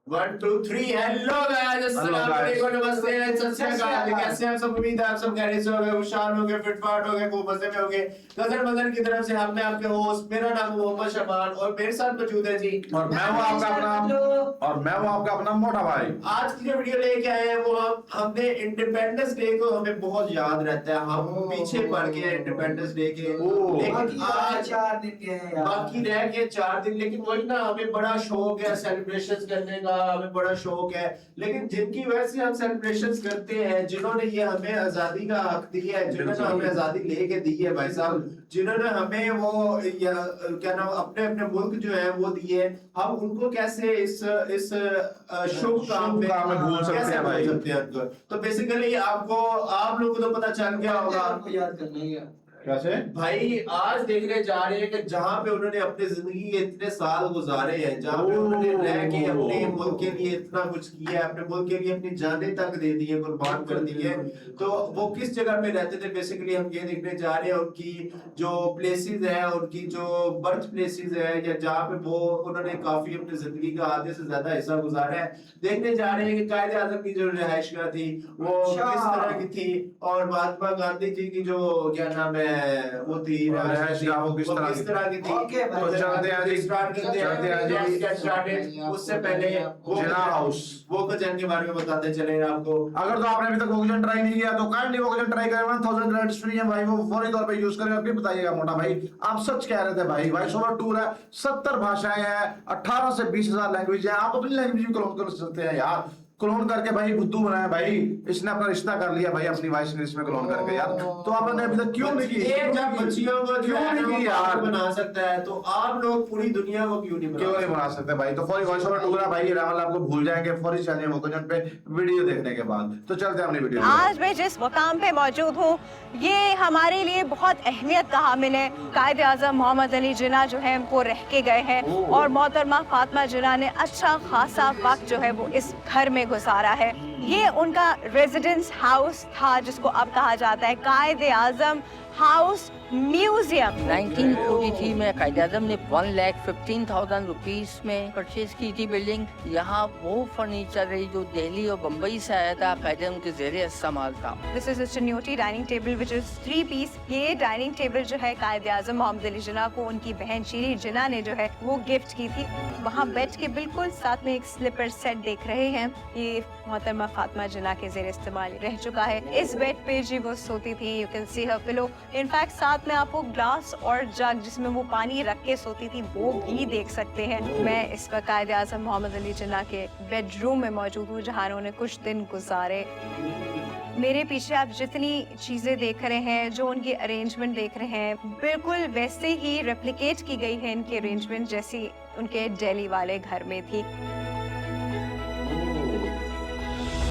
1 2 3 hello guys, अस्सलाम वालेकुम, नमस्ते, सत श्री अकाल। कैसे हैं आप सब? उम्मीद है आप सब खैरियत से होंगे, खुशहाल होंगे, फिटफाट होंगे, खूब मजे में होंगे। नजर मजर की तरफ से हमने आपके होस्ट, मेरा नाम मोहम्मद शबान और मेरे साथ मौजूद है जी और मैं हूं आपका अपना मोटा भाई। आज की जो वीडियो लेके आए हैं वो हमने इंडिपेंडेंस डे को हमें बहुत याद रहता है, हम पीछे पड़ गए हैं इंडिपेंडेंस डे के, लेकिन आज 4 दिन के हैं, बाकी रह गए 4 दिन। लेकिन वही ना, हमें बड़ा शौक है सेलिब्रेशन करने का, हमें बड़ा शौक है। लेकिन जिनकी वजह से हम सेलिब्रेशन करते हैं, जिन्होंने ये हमें आजादी का हक दिया है, जिन्होंने हमें आजादी लेके दी है भाई साहब, जिन्होंने हमें वो क्या नाम अपने अपने मुल्क जो है वो दिए, हम उनको कैसे इस शुभ काम में भूल सकते हैं भाई। तो बेसिकली आपको, आप लोगों को तो पता चल गया होगा, आपको याद करना ही है। कैसे भाई आज देखने जा रहे हैं कि जहां पे उन्होंने अपनी जिंदगी के इतने साल गुजारे हैं, जहां पे उन्होंने रह के अपने मुल्क के लिए इतना कुछ किया है, अपने मुल्क के लिए अपनी जानें तक दे दी है, कुर्बान कर दी है, तो वो किस जगह पे रहते थे। बेसिकली हम ये देखने जा रहे हैं उनकी जो प्लेसेस है, उनकी जो बर्थ प्लेसेस है, या जहाँ पे वो उन्होंने काफी अपनी जिंदगी का आधे से ज्यादा हिस्सा गुजारा है। देखने जा रहे हैं कि कायदे आजम की जो रिहाइशगाह थी वो किस तरह की थी, और महात्मा गांधी जी की जो क्या नाम है वो थी रिहाइशगाह वो किस तरह की थी। ओके भाई, तो चलते हैं जी, स्टार्ट करते हैं। उससे पहले जिना हाउस वोकजन के बारे में बताते चले आपको। अगर तो आपने अभी तक वोकजन ट्राई नहीं किया तो काइंडली वोकजन ट्राई करें। 1000 क्रेडिट्स फ्री है भाई, वो फौरी तौर पे यूज करें। अब बताइएगा मोटा भाई, आप सच कह रहे थे भाई। भाई सोलो टूर है, 70 भाषाएं हैं, 18 से 20,000 लैंग्वेज है। आप अपनी लैंग्वेज में क्लोन कर सकते हैं यार। क्लोन करके भाई बुद्धू बनाया भाई, इसने अपना रिश्ता कर लिया भाई अपनी वॉइस इंग्लिश में क्लोन करके यार। तो आपने अभी तक क्यों नहीं की? जब बच्चियों को क्यों नहीं की यार? बना सकता है तो आप लोग पूरी दुनिया को क्यों नहीं बना सकते भाई? तो फौरी वॉइस ओवर टूर है भाई, रावल आपको भूल जाएंगे फौरी चलिए वोकजन पे वीडियो देखने के बाद। तो चलते हैं अपनी वीडियो। आज मैं जिस मुकाम पे मौजूद हूँ ये हमारे लिए बहुत अहमियत का हामिल है। कायदे आज़म मोहम्मद अली जिन्ना जो है वो रह के गए हैं, और मोहतरमा फातिमा जिन्ना ने अच्छा खासा वक्त जो है वो इस घर में गुजारा है। ये उनका रेजिडेंस हाउस था, जिसको अब कहा जाता है कायदे आज़म हाउस म्यूजियम। 1943 में कायदे आज़म ने 1,15,000 रुपीस में परचेज की थी बिल्डिंग। यहाँ वो फर्नीचर है जो दिल्ली और बम्बई से आया था, कायदे आज़म के ज़ेरे इस्तेमाल था। This is a Chinioti dining table which is 3 piece. ये डाइनिंग टेबल जो है कायदे आज़म मोहम्मद अली जिन्ना को उनकी बहन शीरी जिन्ना ने जो है वो गिफ्ट की थी। वहाँ बेड के बिल्कुल साथ में एक स्लीपर सेट देख रहे हैं, ये मोहतरमा फातिमा जिन्ना के ज़ेरे इस्तेमाल रह चुका है। इस बेड पे जी वो सोती थी, you can see her pillow. In fact साथ में आपको ग्लास और जग जिसमें वो पानी रख के सोती थी वो भी देख सकते हैं। मैं इस वक्त कायदे आज़म मोहम्मद अली जिन्ना के बेडरूम में मौजूद हूँ, जहाँ उन्होंने कुछ दिन गुजारे। मेरे पीछे आप जितनी चीज़ें देख रहे हैं, जो उनकी अरेंजमेंट देख रहे हैं, बिल्कुल वैसे ही रेप्लिकेट की गई है इनकी अरेंजमेंट जैसी उनके दिल्ली वाले घर में थी।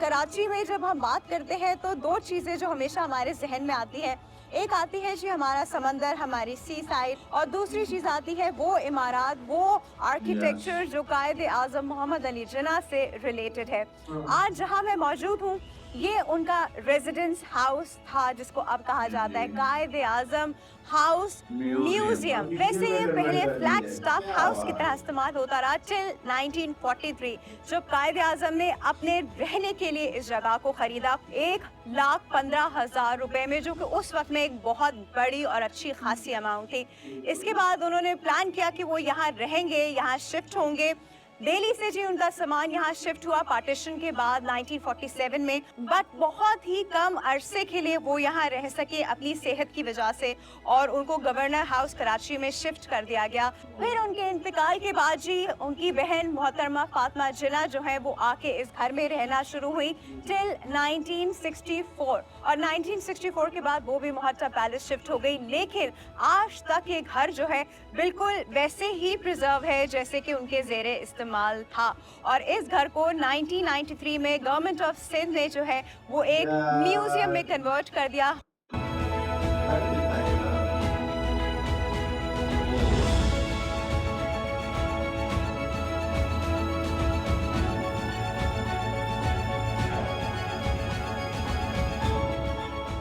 कराची में जब हम बात करते हैं तो 2 चीज़ें जो हमेशा हमारे जहन में आती हैं, एक आती है जी हमारा समंदर, हमारी सी साइड, और दूसरी चीज़ आती है वो इमारत, वो आर्किटेक्चर जो कायदे आज़म मोहम्मद अली जिन्ना से रिलेटेड है। आज जहां मैं मौजूद हूँ ये उनका रेजिडेंस हाउस था, जिसको अब कहा जाता है कायदे आज़म हाउस म्यूजियम। वैसे ये पहले फ्लैट स्टाफ हाउस की तरह इस्तेमाल होता रहा टिल 1943, जब कायदे आज़म ने अपने रहने के लिए इस जगह को खरीदा 1,15,000 रुपए में, जो कि उस वक्त में एक बहुत बड़ी और अच्छी खासी अमाउंट थी। इसके बाद उन्होंने प्लान किया कि वो यहाँ रहेंगे, यहाँ शिफ्ट होंगे। दिल्ली से जी उनका सामान यहाँ शिफ्ट हुआ पार्टीशन के बाद 1947 में, बट बहुत ही कम अरसे के लिए वो यहाँ रह सके अपनी सेहत की वजह से, और उनको गवर्नर हाउस कराची में शिफ्ट कर दिया गया। फिर उनके इंतकाल के बाद जी उनकी बहन मोहतरमा फातिमा जिन्ना जो है वो आके इस घर में रहना शुरू हुई टिल 1964, और 1964 के बाद वो भी मोहट्टा पैलेस शिफ्ट हो गई। लेकिन आज तक ये घर जो है बिल्कुल वैसे ही प्रिजर्व है जैसे कि उनके ज़ेरे इस्तेमाल था, और इस घर को 1993 में गवर्नमेंट ऑफ सिंध ने जो है वो एक म्यूजियम में कन्वर्ट कर दिया।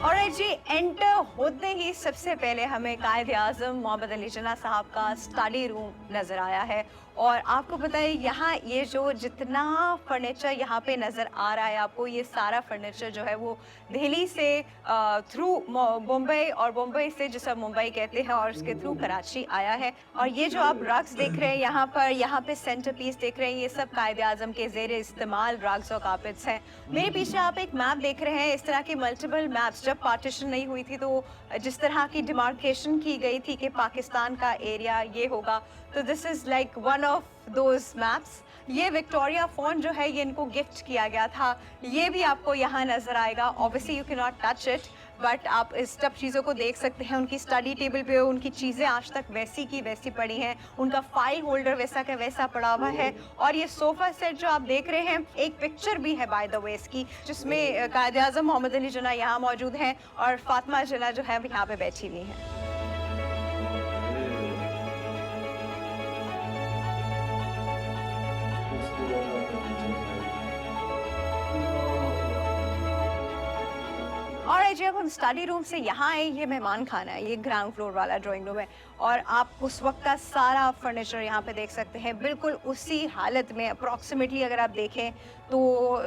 और जी एंटर होते ही सबसे पहले हमें कायदे आज़म मोहम्मद अली जिन्ना साहब का स्टडी रूम नजर आया है, और आपको पता है यहाँ ये जो जितना फर्नीचर यहाँ पे नज़र आ रहा है आपको, ये सारा फर्नीचर जो है वो दिल्ली से थ्रू मुंबई और मुंबई से जिसे मुंबई कहते हैं और उसके थ्रू कराची आया है। और ये जो आप रग्स देख रहे हैं यहाँ पे सेंटर पीस देख रहे हैं, ये सब कायदे आज़म के ज़ेर इस्तेमाल रग्स और कार्पेट्स हैं। मेरे पीछे आप एक मैप देख रहे हैं, इस तरह के मल्टीपल मैप्स। जब पार्टीशन नहीं हुई थी तो जिस तरह की डिमार्केशन की गई थी कि पाकिस्तान का एरिया ये होगा, तो this is like one of those maps. ये विक्टोरिया फोन जो है ये इनको गिफ्ट किया गया था, ये भी आपको यहाँ नज़र आएगा। Obviously you can not touch it, but आप इस सब चीज़ों को देख सकते हैं। उनकी स्टडी टेबल पे उनकी चीज़ें आज तक वैसी की वैसी पड़ी हैं, उनका फाइल होल्डर वैसा का वैसा पड़ा हुआ है। और ये सोफ़ा सेट जो आप देख रहे हैं, एक पिक्चर भी है बाय द वे इसकी, जिसमें कायदे आज़म मोहम्मद अली जिन्ना यहाँ मौजूद हैं और फातिमा जिन्ना जो है यहाँ पे बैठी हुई हैं। और जब हम स्टडी रूम से यहाँ आए, ये मेहमान खाना है, ये ग्राउंड फ्लोर वाला ड्राइंग रूम है और आप उस वक्त का सारा फर्नीचर यहाँ पे देख सकते हैं, बिल्कुल उसी हालत में। अप्रॉक्सीमेटली अगर आप देखें तो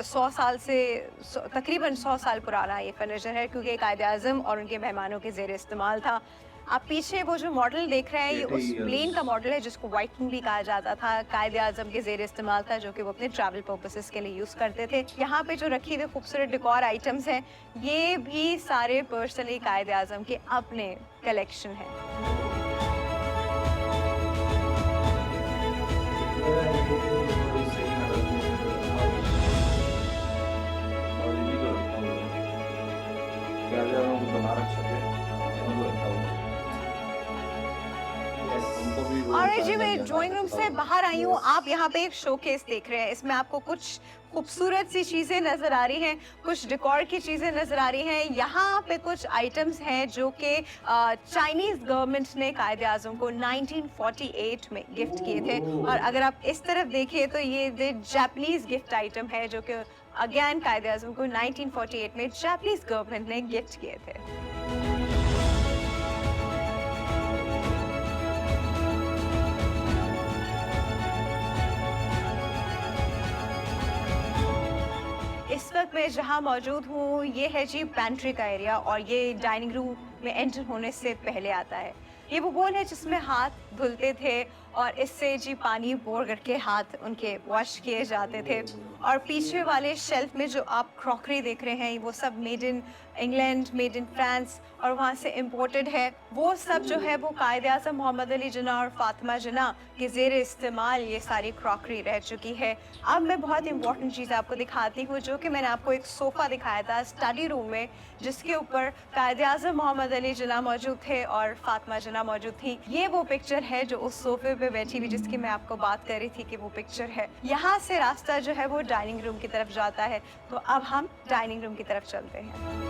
100 साल से तकरीबन 100 साल पुराना ये फर्नीचर है, क्योंकि कायदे आज़म और उनके मेहमानों के ज़ेर इस्तेमाल था। आप पीछे वो जो मॉडल देख रहे हैं, ये उस प्लेन का मॉडल है जिसको व्हाइट किंग भी कहा जाता था, कायदे आज़म के ज़ेर इस्तेमाल था, जो कि वो अपने ट्रैवल पर्पसेस के लिए यूज़ करते थे। यहाँ पे जो रखी हुए खूबसूरत डेकोर आइटम्स हैं, ये भी सारे पर्सनली कायदे आज़म के अपने कलेक्शन हैं। और जी मैं ड्राइंग रूम से बाहर आई हूँ, आप यहाँ पे एक शोकेस देख रहे हैं, इसमें आपको कुछ खूबसूरत सी चीज़ें नज़र आ रही हैं, कुछ डेकोर की चीज़ें नज़र आ रही हैं। यहाँ पे कुछ आइटम्स हैं जो कि चाइनीज़ गवर्नमेंट ने कायदे आज़म को 1948 में गिफ्ट किए थे। और अगर आप इस तरफ देखें तो ये जापानीज़ गिफ्ट आइटम है, जो कि अगेन कायदे आज़म को 1948 में जापानीज़ गवर्नमेंट ने गिफ्ट किए थे। इस वक्त मैं जहाँ मौजूद हूँ ये है जी पेंट्री का एरिया, और ये डाइनिंग रूम में एंटर होने से पहले आता है। ये वो बोल है जिसमें हाथ धुलते थे और इससे जी पानी बोर करके हाथ उनके वॉश किए जाते थे। और पीछे वाले शेल्फ में जो आप क्रॉकरी देख रहे हैं, वो सब made in England, made in France और वहाँ से इम्पोर्टेड है। वो सब जो है वो कायदे आज़म मोहम्मद अली जिन्ना और फातिमा जिन्ना के ज़ेर इस्तेमाल ये सारी क्रॉकरी रह चुकी है। अब मैं बहुत इंपॉर्टेंट चीज़ आपको दिखाती हूँ, जो कि मैंने आपको एक सोफ़ा दिखाया था स्टडी रूम में, जिसके ऊपर कायदे आज़म मोहम्मद अली जिन्ना मौजूद थे और फातिमा जिन्ना मौजूद थी। ये वो पिक्चर है जो उस सोफे पे बैठी हुई, जिसकी मैं आपको बात कर रही थी कि वो पिक्चर है। यहाँ से रास्ता जो है वो डाइनिंग रूम की तरफ जाता है, तो अब हम डाइनिंग रूम की तरफ चलते हैं।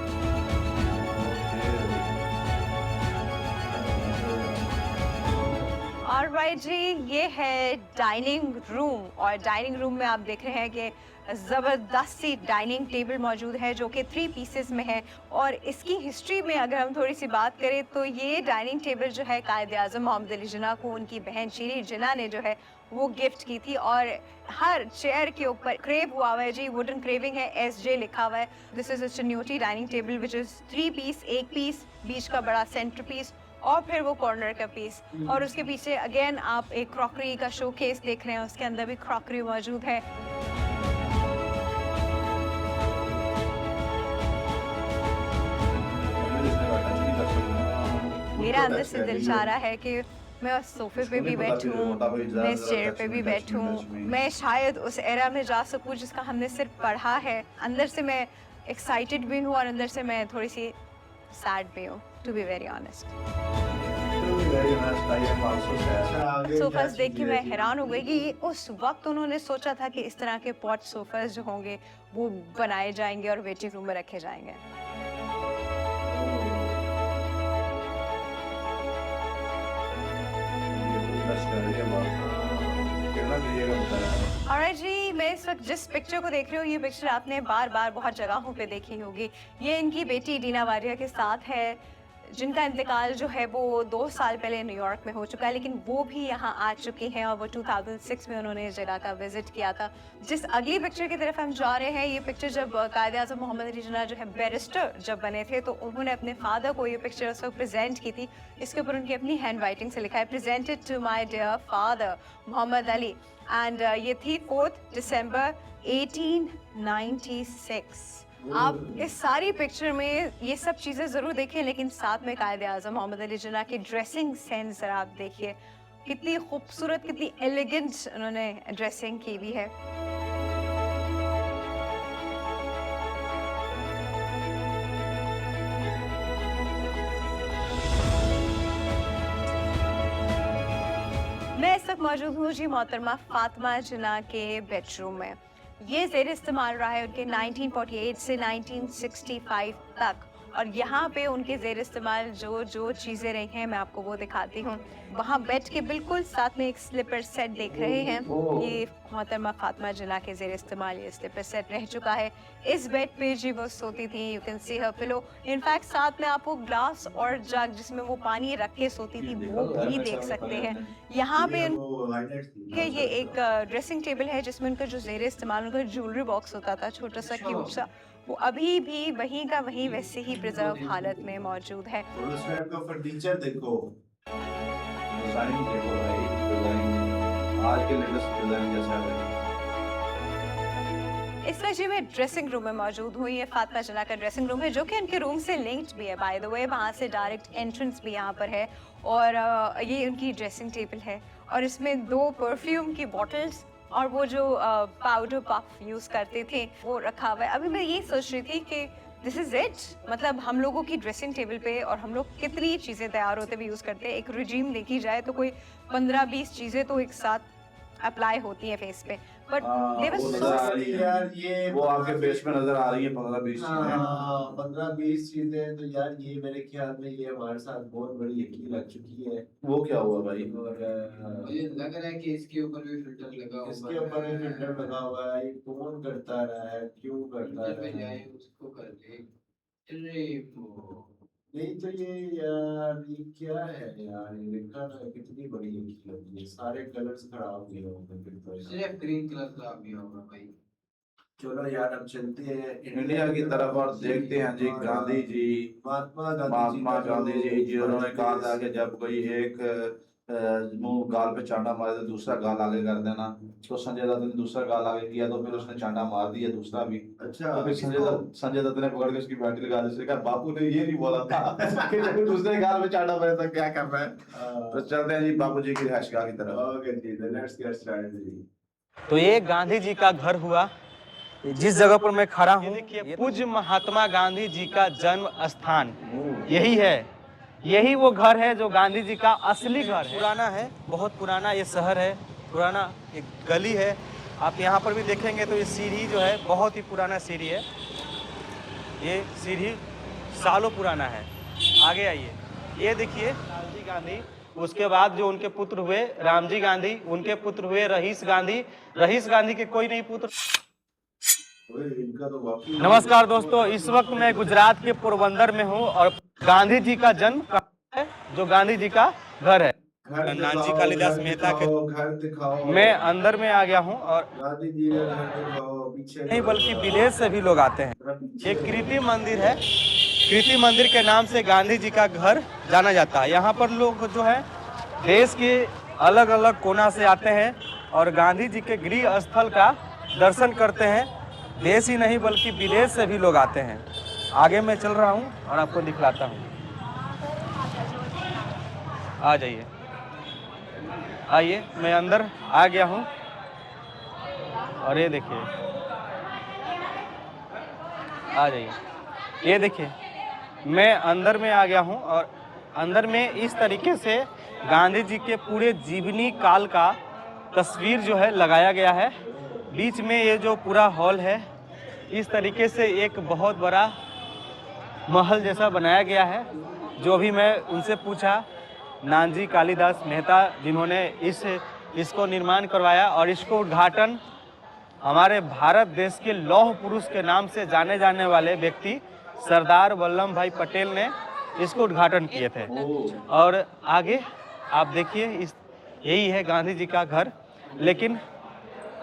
ऑलराइट जी, ये है डाइनिंग रूम और डाइनिंग रूम में आप देख रहे हैं कि ज़बरदस्त सी डाइनिंग टेबल मौजूद है, जो कि 3 पीसेस में है। और इसकी हिस्ट्री में अगर हम थोड़ी सी बात करें तो ये डाइनिंग टेबल जो है कायदे आज़म मोहम्मद अली जिन्ना को उनकी बहन शीरी जिन्ना ने जो है वो गिफ्ट की थी। और हर चेयर के ऊपर क्रेव हुआ हुआ है जी, वुडन क्रेविंग है, SJ लिखा हुआ है। This is a Chinioti dining table which is 3 piece, एक पीस, बीच का बड़ा सेंटर पीस और फिर वो कॉर्नर का पीस। और उसके पीछे अगेन आप एक क्रॉकरी का शोकेस देख रहे हैं, उसके अंदर भी क्रॉकरी मौजूद है। मेरा अंदर से दिल चाह रहा है कि मैं उस सोफे पे भी बैठूं, मैं इस चेयर पे भी बैठूं, मैं शायद उस एरा में जा सकूं जिसका हमने सिर्फ पढ़ा है। अंदर से मैं एक्साइटेड भी हूँ और अंदर से मैं थोड़ी सी सैड भी हूँ, to be very honest. Sofas देख के मैं हैरान हो गई कि उस वक्त उन्होंने सोचा था कि इस तरह के पॉट सोफास जो होंगे वो बनाए जाएंगे और वेटिंग रूम में रखे जाएंगे। ऑलराइट जी, मैं इस वक्त जिस पिक्चर को देख रही हूँ, ये पिक्चर आपने बार बार बहुत जगहों पे देखी होगी। ये इनकी बेटी डीना वारिया के साथ है, जिनका इंतकाल जो है वो 2 साल पहले न्यूयॉर्क में हो चुका है, लेकिन वो भी यहाँ आ चुकी हैं और वो 2006 में उन्होंने जिला का विजिट किया था। जिस अगली पिक्चर की तरफ हम जा रहे हैं, ये पिक्चर जब कायद आज़म मोहम्मद अली जिन्ना जो है बैरिस्टर जब बने थे, तो उन्होंने अपने फादर को ये पिक्चर उस वक्त प्रेजेंट की थी। इसके ऊपर उनकी अपनी हैंड राइटिंग से लिखा है, presented to my dear father Mohammad Ali, and ये थी 4 दिसंबर 1896। आप इस सारी पिक्चर में ये सब चीज़ें ज़रूर देखें, लेकिन साथ में कायद आज़म मोहम्मद अली जिन्ना की ड्रेसिंग सेंस ज़रा आप देखिए, कितनी खूबसूरत, कितनी एलिगेंट उन्होंने ड्रेसिंग की हुई है। मैं इस वक्त मौजूद हूँ जी मोहतरमा फातिमा जिन्ना के बेडरूम में। ये ज़ेर इस्तेमाल रहा है उनके 1948 से 1965 तक, और यहाँ पे उनके ज़ेर इस्तेमाल जो चीज़ें रही हैं मैं आपको वो दिखाती हूँ। वहाँ बेड के बिल्कुल साथ में एक स्लीपर सेट देख रहे हैं, ये मोहतरमा फातिमा जिन्ना के ज़ेर इस्तेमाल ये स्लीपर सेट रह चुका है। इस बेड पे जी वो सोती थी, you can see her pillow. In fact साथ में आपको ग्लास और जग जिसमें वो पानी रख के सोती थी वो भी देख सकते हैं। यहाँ पे उनके ये एक ड्रेसिंग टेबल है जिसमें उनका जो ज़ेर इस्तेमाल उनका ज्वेलरी बॉक्स होता था, छोटा सा क्यूट सा, वो अभी भी वहीं का वहीं वैसे ही प्रिजर्व हालत में मौजूद है। और उस टाइप का फर्नीचर देखो, डिजाइन देखो भाई, डिजाइन आज के लेटेस्ट डिजाइन जैसा है। इस वजह में ड्रेसिंग रूम में मौजूद हुई है, फातिमा जिन्ना का ड्रेसिंग रूम है जो कि उनके रूम से लिंक्ड भी है बाय द वे, वहाँ से डायरेक्ट एंट्रेंस भी यहाँ पर है। और ये उनकी ड्रेसिंग टेबल है और इसमें 2 परफ्यूम की बॉटल्स और वो जो पाउडर पफ यूज़ करते थे वो रखा हुआ है। अभी मैं ये सोच रही थी कि दिस इज़ इट, मतलब हम लोगों की ड्रेसिंग टेबल पे और हम लोग कितनी चीज़ें तैयार होते हुए यूज़ करते हैं। एक रिजीम देखी जाए तो कोई 15-20 चीज़ें तो एक साथ अप्लाई होती हैं फेस पे, बट दे वर वो सो नजर आ रही है यार ये वो आपके फेस में नजर आ रही है 15-20 चीजें। 15-20 चीजें, तो यार ये मेरे ख्याल में ये हमारे साथ बहुत बड़ी यकीन लग चुकी है। वो क्या हुआ भाई? और मुझे लग रहा है कि इसके ऊपर भी फिल्टर लगा हुआ इसके ऊपर भी फिल्टर लगा हुआ है। ये कौन करता रहा है, क्यों करता फिल्टर पे रहा जाए है? उसको कर ले। अरे वो नहीं तो ये यार ये क्या है यार, ये देखा ना कितनी बड़ी यकीन लगी है। सारे कलर्स खराब हुए होंगे फिर तो यार। सिर्फ ग्रीन कलर खराब नहीं होगा भाई। चलो यार अब चलते हैं इंडिया की तरफ और देखते हैं जी गांधी जी, महात्मा गांधी जी जिन्होंने कहा था कि जब कोई एक मुंह गाल पे चांटा मारे तो दूसरा गाल आगे कर देना। तो संजय दत्त ने दूसरा गाल आगे किया तो फिर उसने चांटा मार दिया दूसरा भी। अच्छा तो फिर संजय दत्त ने पकड़ के उसकी बैटरी लगा दी, कहा बापू ने ये नहीं बोला था कि जब दूसरे गाल पे चांटा मारे तो क्या कर रहा है। तो चलते हैं जी बापू जी की रिहाइशगाह की तरफ। ओके जी, लेट्स गेट स्टार्टेड जी। तो ये गांधी जी का घर हुआ, जिस जगह पर मैं खड़ा हूँ पूज्य महात्मा गांधी जी का जन्म स्थान यही है। यही वो घर है जो गांधी जी का असली घर है। पुराना है, बहुत पुराना ये शहर है, पुराना एक गली है। आप यहाँ पर भी देखेंगे तो ये सीढ़ी जो है बहुत ही पुराना सीढ़ी है। ये सीढ़ी सालों पुराना है। आगे आइए, ये देखिए रामजी गांधी, उसके बाद जो उनके पुत्र हुए रामजी गांधी, उनके पुत्र हुए रहीस गांधी। रहीस गांधी के कोई नहीं पुत्र। नमस्कार दोस्तों, इस वक्त मैं गुजरात के पोरबंदर में हूँ और गांधी जी का जन्म कहाँ है, जो गांधी जी का घर है। नानजी कालिदास मेहता के घर दिखाओ। मैं अंदर में आ गया हूँ और गांधी जी का घर दिखाओ, पीछे नहीं बल्कि विदेश से भी लोग आते हैं। ये कृति मंदिर है, कृति मंदिर के नाम से गांधी जी का घर जाना जाता है। यहाँ पर लोग जो है देश के अलग अलग कोना से आते हैं और गांधी जी के गृह स्थल का दर्शन करते हैं। देश ही नहीं बल्कि विदेश से भी लोग आते हैं। आगे मैं चल रहा हूँ और आपको दिखलाता हूँ। आ जाइए, आइए, मैं अंदर आ गया हूँ और ये देखिए, आ जाइए, ये देखिए मैं अंदर में आ गया हूँ और अंदर में इस तरीके से गांधी जी के पूरे जीवनी काल का तस्वीर जो है लगाया गया है। बीच में ये जो पूरा हॉल है इस तरीके से एक बहुत बड़ा महल जैसा बनाया गया है। जो भी मैं उनसे पूछा, नानजी कालिदास मेहता जिन्होंने इसको निर्माण करवाया और इसको उद्घाटन हमारे भारत देश के लौह पुरुष के नाम से जाने जाने वाले व्यक्ति सरदार वल्लभ भाई पटेल ने इसको उद्घाटन किए थे। और आगे आप देखिए इस यही है गांधी जी का घर। लेकिन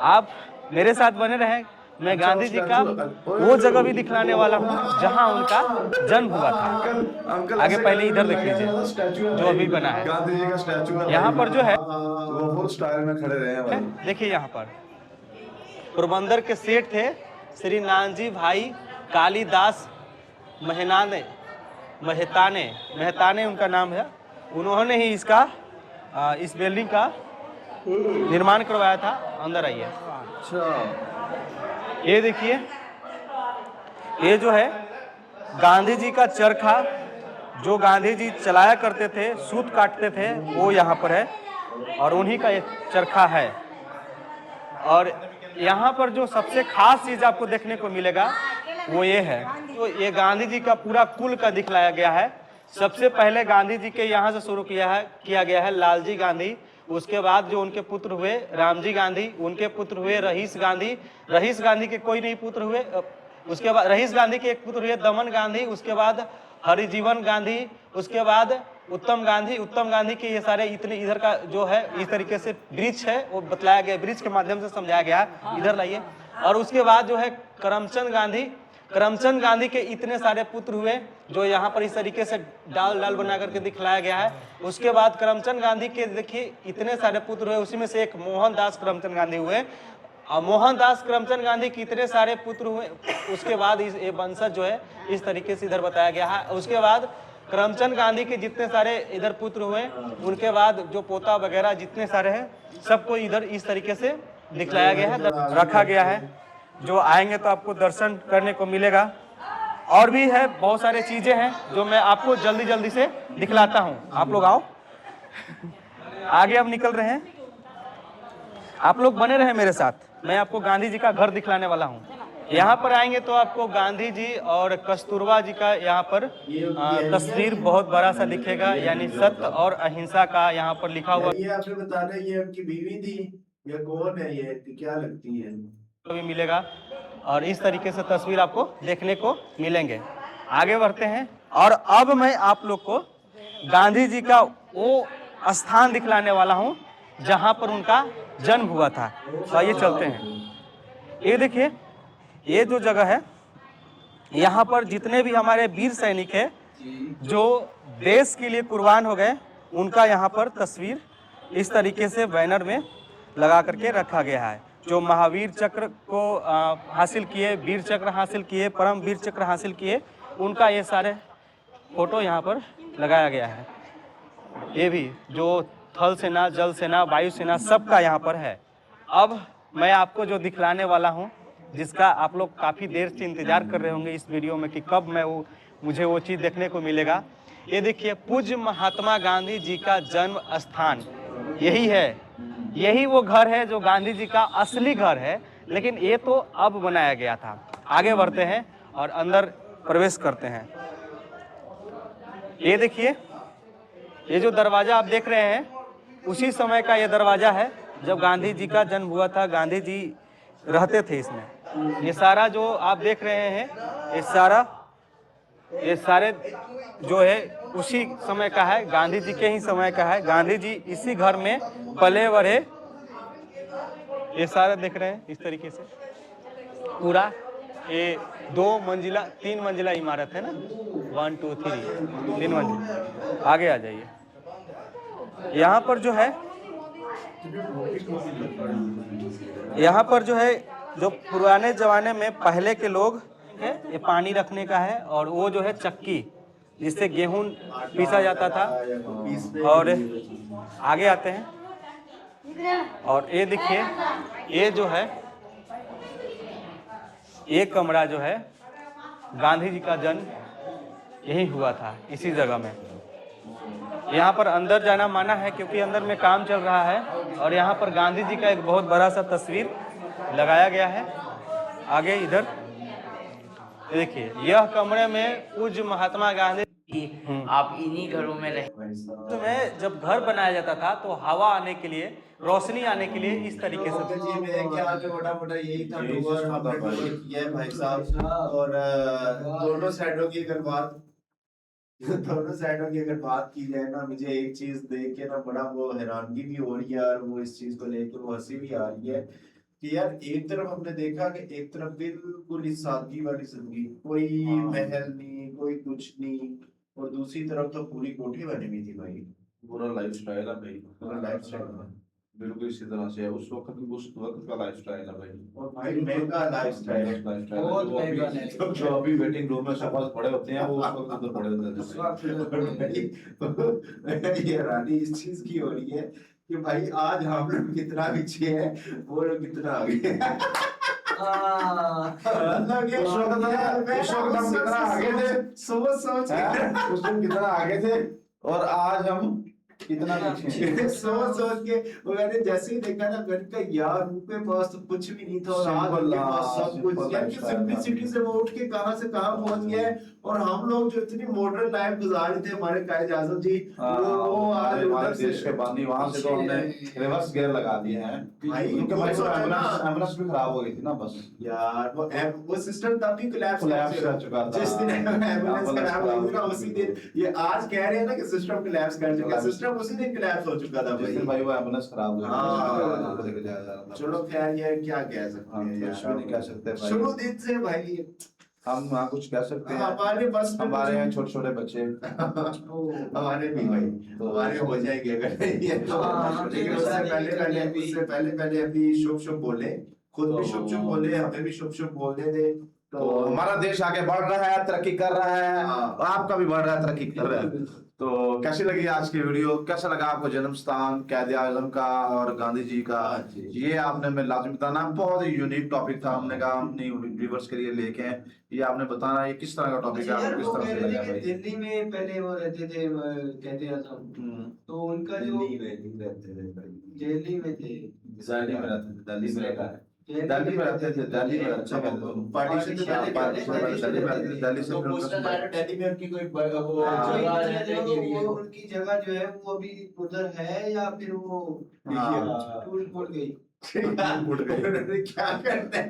आप मेरे साथ बने रहें, मैं गांधी जी का वो जगह भी दिखलाने वाला हूँ जहाँ उनका जन्म हुआ था। अंकल आगे ऐसे पहले कर इधर रहे देख हैं, लीजिए स्टैचू है जो भाई, अभी बना है। गांधी जी का स्टैचू है यहाँ भाई। पर जो है वो फुल स्टाइल में खड़े रहे हैं भाई। देखिए यहाँ पर पोरबंदर के सेठ थे श्री नानजी भाई कालीदास मेहताने उनका नाम है। उन्होंने ही इस बिल्डिंग का निर्माण करवाया था। अंदर आइए। अच्छा, ये देखिए, ये जो है गांधी जी का चरखा जो गांधी जी चलाया करते थे, सूत काटते थे, वो यहाँ पर है और उन्हीं का ये चरखा है। और यहाँ पर जो सबसे खास चीज आपको देखने को मिलेगा वो ये है, तो ये गांधी जी का पूरा कुल का दिखलाया गया है। सबसे पहले गांधी जी के यहाँ से शुरू किया गया है लालजी गांधी। उसके बाद जो उनके पुत्र हुए रामजी गांधी, उनके पुत्र हुए रहीस गांधी के कोई नहीं पुत्र हुए। उसके बाद रहीस गांधी के एक पुत्र हुए दमन गांधी, उसके बाद हरिजीवन गांधी, उसके बाद उत्तम गांधी के ये सारे इतने इधर का जो है इस तरीके से वृक्ष है वो बतलाया गया, वृक्ष के माध्यम से समझाया गया है। इधर लाइए। और उसके बाद जो है करमचंद गांधी के इतने सारे पुत्र हुए जो यहाँ पर इस तरीके से डाल बना करके दिखलाया गया है। उसके बाद करमचंद गांधी के देखिए इतने सारे पुत्र हुए, उसी में से एक मोहनदास करमचंद गांधी हुए। और मोहनदास करमचंद गांधी के इतने सारे पुत्र हुए। उसके बाद ये वंशज जो है इस तरीके से इधर बताया गया है। उसके बाद करमचंद गांधी के जितने सारे इधर पुत्र हुए, उनके बाद जो पोता वगैरह जितने सारे हैं सबको इधर इस तरीके से दिखलाया गया है, रखा गया है। जो आएंगे तो आपको दर्शन करने को मिलेगा। और भी है बहुत सारे चीजें हैं जो मैं आपको जल्दी से दिखलाता हूँ। आप लोग आओ आगे, अब निकल रहे हैं। आप लोग बने रहे मेरे साथ, मैं आपको गांधी जी का घर दिखलाने वाला हूँ। यहाँ पर आएंगे तो आपको गांधी जी और कस्तूरबा जी का यहाँ पर तस्वीर बहुत बड़ा सा दिखेगा, यानी सत्य और अहिंसा का यहाँ पर लिखा हुआ ये आपने बताना ये उनकी बीवी थी या कौन है, ये क्या लगती है? भी मिलेगा। और इस तरीके से तस्वीर आपको देखने को मिलेंगे। आगे बढ़ते हैं और अब मैं आप लोग को गांधी जी का वो स्थान दिखलाने वाला हूँ जहाँ पर उनका जन्म हुआ था। तो आइए चलते हैं। ये देखिए, ये जो जगह है यहाँ पर जितने भी हमारे वीर सैनिक हैं जो देश के लिए कुर्बान हो गए, उनका यहाँ पर तस्वीर इस तरीके से बैनर में लगा करके रखा गया है। जो महावीर चक्र को हासिल किए, वीर चक्र हासिल किए, परम वीर चक्र हासिल किए, उनका ये सारे फोटो यहाँ पर लगाया गया है। ये भी जो थल सेना, जल सेना, वायु सेना सबका यहाँ पर है। अब मैं आपको जो दिखलाने वाला हूँ, जिसका आप लोग काफ़ी देर से इंतजार कर रहे होंगे इस वीडियो में कि कब मुझे वो चीज़ देखने को मिलेगा। ये देखिए, पूज्य महात्मा गांधी जी का जन्म स्थान यही है। यही वो घर है जो गांधी जी का असली घर है, लेकिन ये तो अब बनाया गया था। आगे बढ़ते हैं और अंदर प्रवेश करते हैं। ये देखिए, ये जो दरवाजा आप देख रहे हैं उसी समय का ये दरवाजा है जब गांधी जी का जन्म हुआ था। गांधी जी रहते थे इसमें। ये सारा जो आप देख रहे हैं ये सारे जो है उसी समय का है, गांधी जी के ही समय का है। गांधी जी इसी घर में पले बढ़े। ये सारे देख रहे हैं इस तरीके से पूरा ये 3 मंजिला इमारत है ना, 1 2 3 3 मंजिला। आगे आ जाइए। यहाँ पर जो है जो पुराने जमाने में पहले के लोग ये पानी रखने का है, और वो जो है चक्की जिससे गेहूं पीसा जाता था। और आगे आते हैं और ये देखिए, ये जो है ये कमरा जो है गांधी जी का जन्म यही हुआ था, इसी जगह में। यहाँ पर अंदर जाना माना है क्योंकि अंदर में काम चल रहा है। और यहाँ पर गांधी जी का एक बहुत बड़ा सा तस्वीर लगाया गया है। आगे इधर देखिए, यह कमरे में पूज्य महात्मा गांधी आप इन्हीं घरों में रहे। में जब घर बनाया जाता था तो हवा आने के लिए, रोशनी आने के लिए इस तरीके से जी मेरे ख्याल में मोटा यही था। टूर हमने टूर किया है भाई साहब। और दोनों साइडों की अगर बात दोनों साइडों की अगर बात की जाए ना, मुझे एक चीज देख के ना बड़ा वो हैरानगी भी हो रही है और वो इस चीज को लेकर वो हंसी भी आ रही है कि यार एक तरफ हमने देखा कि एक तरफ बिल्कुल ही सादगी वाली जिंदगी, कोई महल नहीं, कोई कुछ नहीं, और दूसरी तरफ तो पूरी कोठी बनी हुई थी भाई, पूरा लाइफस्टाइल है भाई, पूरा लाइफस्टाइल है। बिल्कुल इसी तरह से है उस वक्त का लाइफस्टाइल है भाई। और भाई महंगा लाइफस्टाइल, बहुत महंगा है। जो अभी वेटिंग रूम में शफाज पड़े होते हैं वो उस वक्त उधर पड़े होते उस थे। वक्त ये हैरानी इस चीज की हो रही है कि भाई आज हम लोग कितना पीछे है, वो लोग कितना आगे है। मतलब ये उस वक्त हम कितना आगे थे, सोच सोच के उस वक्त कितना आगे थे और आज हम कितना पीछे हैं। सोच सोच के वो मैंने जैसे ही देखा ना, मैंने कहा यार उनके पास तो कुछ भी नहीं था और आज Simple, उनके पास सब simple कुछ, यानी कि lifestyle सिंपलिसिटी से वो उठ के कहां से कहां पहुंच गए हैं। और हम लोग जो इतनी मॉडर्न लाइफ गुजार रहे थे, हमारे कायद आजम जी, वो आज हमारे उधर देश के बानी वहां से तो हमने रिवर्स गियर लगा दिए हैं भाई, क्योंकि वो भाई तो है ना। एम्बुलेंस भी खराब हो गई थी ना बस। यार वो सिस्टम तब भी कोलैप्स कर चुका था। जिस दिन एम्बुलेंस खराब हुई थी ना, उसी दिन बिल्कुल। ये आज कह रहे हैं ना कि सिस्टम कोलैप्स कर चुका है, सिस्टम उसी दिन कोलैप्स हो चुका था जिस दिन भाई। भाई वो एम्बुलेंस खराब हो हाँ। गई लेके जाया जा रहा था। चलो खैर ये क्या कह सकते हम हैं कुछ भी नहीं कह सकते भाई। शुरू दिन से भाई हम वहाँ कुछ कह सकते हैं। हमारे बस में हमारे यहाँ छोटे छोटे बच्चे हमारे भी भाई तो हमारे हो जाएंगे अगर ये तो। हाँ, लेकिन उससे पहले अभी शुभ शुभ बोले, खुद भी शुभ शुभ बोले, हमें भी शुभ शुभ बोलने दे। तो हमारा देश आगे बढ़ रहा है, तरक्की कर रहा है, हाँ। और आपका भी बढ़ रहा है, तरक्की कर रहा है। तो कैसी लगी आज की वीडियो, कैसा लगा आपको जन्म स्थान कैद आजम का और गांधी जी का? हाँ जी। ये आपने मैं लाजमी बताना, बहुत ही यूनिक टॉपिक था, हमने कहा अपनी व्यूअर्स के लिए लेके हैं, ये आपने बताना ये किस तरह का टॉपिक है, यार आपको किस वो तरह कह से रहे लगा थे कि भाई? दिल्ली में पहले वो रहते थे कहते आजम, तो उनका जो दिल्ली रहते थे भाई। दिल्ली में थे, दिल्ली में रहते थे, दिल्ली में रहता है, दिल्ली दिल्ली में रहते थे, दिल्ली में अच्छा, रहते थे। पार्टीशन से पहले पार्टीशन से पहले दिल्ली में रहते थे, दिल्ली से तो फिर उनका पोस्टल आया दिल्ली में उनकी कोई वो हाँ। जगह रहने के लिए। वो उनकी जगह जो है वो अभी उधर है या फिर वो हाँ। टूट गई? उठ गई। उन्होंने क्या करना है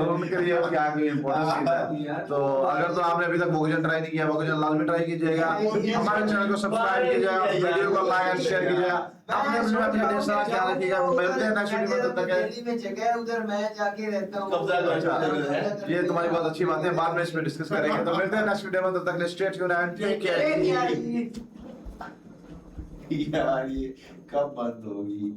उनके लिए क्या कोई इम्पोर्टेंट है? तो अगर तो आपने अभी तक भोजन ट्राई नहीं किया, भोजन लाजमी ट्राई कीजिएगा, हमारे चैनल को सब्सक्राइब कीजिएगा, वीडियो को लाइक एंड शेयर कीजिएगा। अपने अपने बात का ढेर सारा ख्याल रखिएगा। मिलते हैं नेक्स्ट वीडियो में, तब तक है। दिल्ली में जगह है उधर, मैं जाके रहता हूँ। कब्जा कर अच्छा, है। ये तुम्हारी बहुत अच्छी बात है, बाद में इसमें डिस्कस करेंगे। तो मिलते हैं नेक्स्ट वीडियो में, तब तक stay tuned and take care. यार ये कब बंद होगी?